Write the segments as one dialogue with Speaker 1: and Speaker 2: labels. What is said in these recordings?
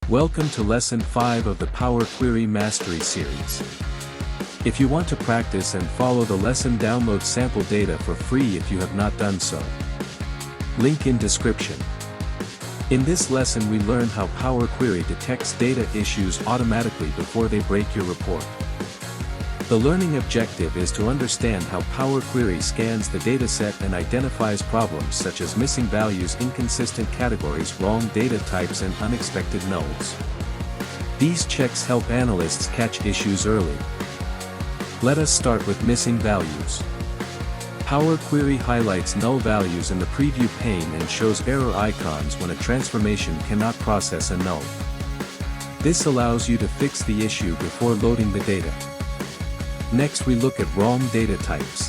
Speaker 1: Welcome to Lesson 5 of the Power Query Mastery series. If you want to practice and follow the lesson, download sample data for free if you have not done so. Link in description. In this lesson we learn how Power Query detects data issues automatically before they break your report. The learning objective is to understand how Power Query scans the dataset and identifies problems such as missing values, inconsistent categories, wrong data types, and unexpected nulls. These checks help analysts catch issues early. Let us start with missing values. Power Query highlights null values in the preview pane and shows error icons when a transformation cannot process a null. This allows you to fix the issue before loading the data. Next we look at wrong data types.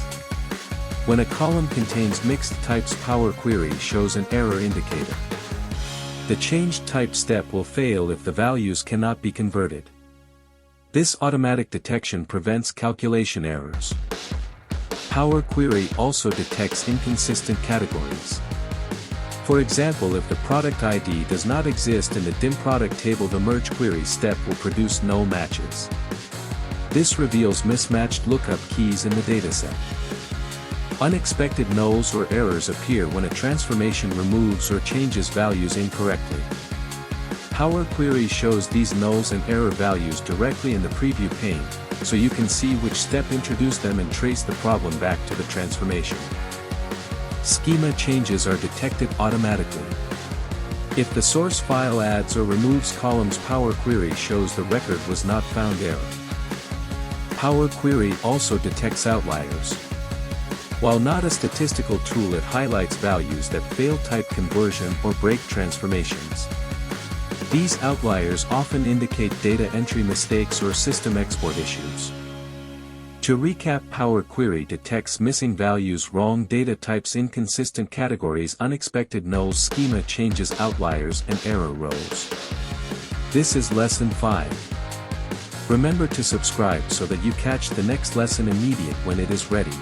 Speaker 1: When a column contains mixed types, Power Query shows an error indicator. The changed type step will fail if the values cannot be converted. This automatic detection prevents calculation errors. Power Query also detects inconsistent categories. For example, if the product ID does not exist in the DIM product table, the merge query step will produce null matches. This reveals mismatched lookup keys in the dataset. Unexpected nulls or errors appear when a transformation removes or changes values incorrectly. Power Query shows these nulls and error values directly in the preview pane, so you can see which step introduced them and trace the problem back to the transformation. Schema changes are detected automatically. If the source file adds or removes columns, Power Query shows the record was not found error. Power Query also detects outliers. While not a statistical tool, it highlights values that fail type conversion or break transformations. These outliers often indicate data entry mistakes or system export issues. To recap, Power Query detects missing values, wrong data types, inconsistent categories, unexpected nulls, schema changes, outliers, and error rows. This is Lesson 5. Remember to subscribe so that you catch the next lesson immediate when it is ready.